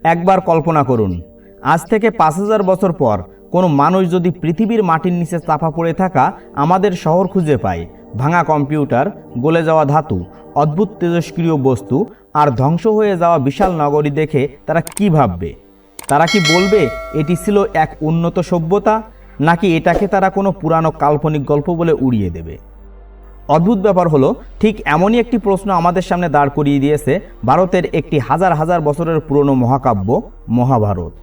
একবার কল্পনা করুন, আজ থেকে ৫,০০০ বছর পর কোনো মানুষ যদি পৃথিবীর মাটির নিচে চাপা পড়ে থাকা আমাদের শহর খুঁজে পায়, ভাঙা কম্পিউটার, গলে যাওয়া ধাতু, অদ্ভুত তেজস্ক্রিয় বস্তু আর ধ্বংস হয়ে যাওয়া বিশাল নগরী দেখে তারা কি ভাববে? তারা কি বলবে এটি ছিল এক উন্নত সভ্যতা, নাকি এটাকে তারা কোনো পুরানো কাল্পনিক গল্প বলে উড়িয়ে দেবে? অদ্ভুত ব্যাপার হলো, ঠিক এমনই একটি প্রশ্ন আমাদের সামনে দাঁড় করিয়ে দিয়েছে ভারতের একটি হাজার হাজার বছরের পুরনো মহাকাব্য মহাভারত।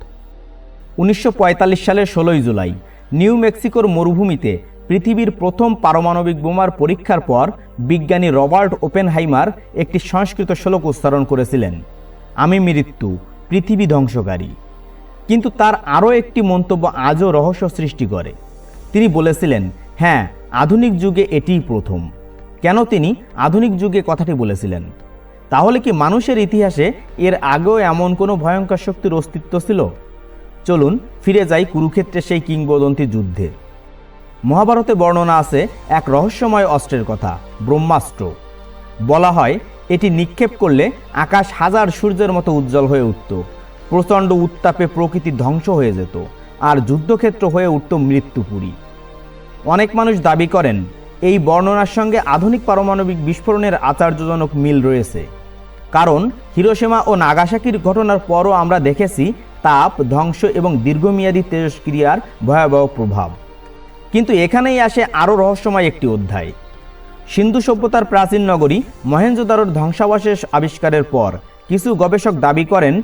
১৯৪৫ সালের ১৬ই জুলাই নিউ মেক্সিকোর মরুভূমিতে পৃথিবীর প্রথম পারমাণবিক বোমার পরীক্ষার পর বিজ্ঞানী রবার্ট ওপেনহাইমার একটি সংস্কৃত শ্লোক উচ্চারণ করেছিলেন, আমি মৃত্যু, পৃথিবী ধ্বংসকারী। কিন্তু তার আরও একটি মন্তব্য আজও রহস্য সৃষ্টি করে। তিনি বলেছিলেন, হ্যাঁ, আধুনিক যুগে এটিই প্রথম। কেন তিনি আধুনিক যুগে কথাটি বলেছিলেন? তাহলে কি মানুষের ইতিহাসে এর আগেও এমন কোনো ভয়ঙ্কর শক্তির অস্তিত্ব ছিল? চলুন ফিরে যাই কুরুক্ষেত্রের সেই কিংবদন্তি যুদ্ধে। মহাভারতে বর্ণনা আছে এক রহস্যময় অস্ত্রের কথা, ব্রহ্মাস্ত্র। বলা হয় এটি নিক্ষেপ করলে আকাশ হাজার সূর্যের মতো উজ্জ্বল হয়ে উঠত, প্রচণ্ড উত্তাপে প্রকৃতি ধ্বংস হয়ে যেত, আর যুদ্ধক্ষেত্র হয়ে উঠত মৃত্যুপুরী। অনেক মানুষ দাবি করেন এই বর্ণনার সঙ্গে আধুনিক পারমাণবিক বিস্ফোরণের আশ্চর্যজনক মিল রয়েছে, কারণ হিরোশিমা ও নাগাসাকির ঘটনার পরও আমরা দেখেছি তাপ, ধ্বংস এবং দীর্ঘমেয়াদী তেজস্ক্রিয়ার ভয়াবহ প্রভাব। কিন্তু এখানেই আসে আরও রহস্যময় একটি অধ্যায়। সিন্ধু সভ্যতার প্রাচীন নগরী মহেঞ্জোদারোর ধ্বংসাবশেষ আবিষ্কারের পর কিছু গবেষক দাবি করেন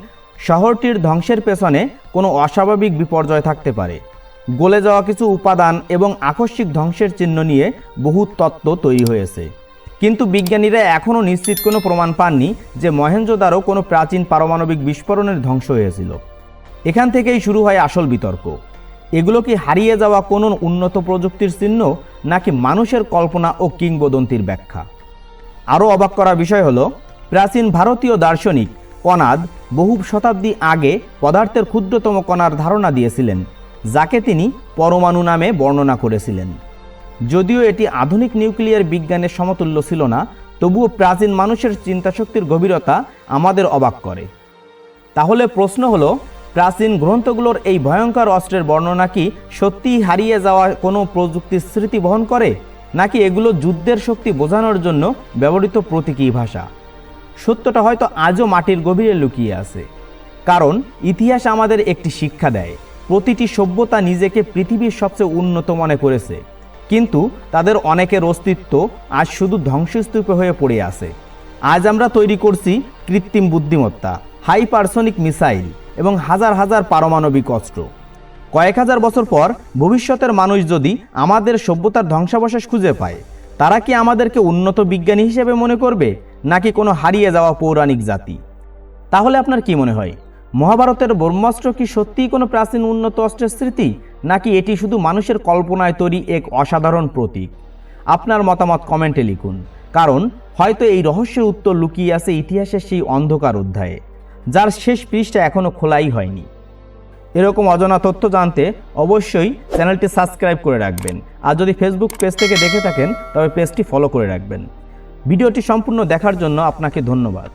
শহরটির ধ্বংসের পেছনে কোনো অস্বাভাবিক বিপর্যয় থাকতে পারে। গলে যাওয়া কিছু উপাদান এবং আকস্মিক ধ্বংসের চিহ্ন নিয়ে বহু তত্ত্ব তৈরি হয়েছে, কিন্তু বিজ্ঞানীরা এখনও নিশ্চিত কোনো প্রমাণ পাননি যে মহেঞ্জোদারো কোনো প্রাচীন পারমাণবিক বিস্ফোরণের ধ্বংস হয়েছিল। এখান থেকেই শুরু হয় আসল বিতর্ক। এগুলো কি হারিয়ে যাওয়া কোনো উন্নত প্রযুক্তির চিহ্ন, নাকি মানুষের কল্পনা ও কিংবদন্তির ব্যাখ্যা? আরও অবাক করা বিষয় হলো, প্রাচীন ভারতীয় দার্শনিক কনাদ বহু শতাব্দী আগে পদার্থের ক্ষুদ্রতম কণার ধারণা দিয়েছিলেন, যাকে তিনি পরমাণু নামে বর্ণনা করেছিলেন। যদিও এটি আধুনিক নিউক্লিয়ার বিজ্ঞানের সমতুল্য ছিল না, তবুও প্রাচীন মানুষের চিন্তাশক্তির গভীরতা আমাদের অবাক করে। তাহলে প্রশ্ন হলো, প্রাচীন গ্রন্থগুলোর এই ভয়ঙ্কর অস্ত্রের বর্ণনা কি সত্যিই হারিয়ে যাওয়া কোনো প্রযুক্তির স্মৃতি বহন করে, নাকি এগুলো যুদ্ধের শক্তি বোঝানোর জন্য ব্যবহৃত প্রতীকী ভাষা? সত্যটা হয়তো আজও মাটির গভীরে লুকিয়ে আছে, কারণ ইতিহাস আমাদের একটি শিক্ষা দেয়, প্রতিটি সভ্যতা নিজেকে পৃথিবীর সবচেয়ে উন্নত মনে করেছে, কিন্তু তাদের অনেকের অস্তিত্ব আজ শুধু ধ্বংসস্তূপে হয়ে পড়ে আছে। আজ আমরা তৈরি করছি কৃত্রিম বুদ্ধিমত্তা, হাইপারসনিক মিসাইল এবং হাজার হাজার পারমাণবিক অস্ত্র। কয়েক হাজার বছর পর ভবিষ্যতের মানুষ যদি আমাদের সভ্যতার ধ্বংসাবশেষ খুঁজে পায়, তারা কি আমাদেরকে উন্নত বিজ্ঞানী হিসেবে মনে করবে, নাকি কোনো হারিয়ে যাওয়া পৌরাণিক জাতি? তাহলে আপনার কি মনে হয়, মহাভারতের ব্রহ্মাস্ত্র কি সত্যিই কোনো প্রাচীন উন্নত অস্ত্রের স্মৃতি, নাকি এটি শুধু মানুষের কল্পনায় তৈরি এক অসাধারণ প্রতীক? আপনার মতামত কমেন্টে লিখুন, কারণ হয়তো এই রহস্যের উত্তর লুকিয়ে আছে ইতিহাসের সেই অন্ধকার অধ্যায়ে, যার শেষ পৃষ্ঠা এখনও খোলাই হয়নি। এরকম অজানা তথ্য জানতে অবশ্যই চ্যানেলটি সাবস্ক্রাইব করে রাখবেন, আর যদি ফেসবুক পেজ থেকে দেখে থাকেন তবে পেজটি ফলো করে রাখবেন। ভিডিওটি সম্পূর্ণ দেখার জন্য আপনাকে ধন্যবাদ।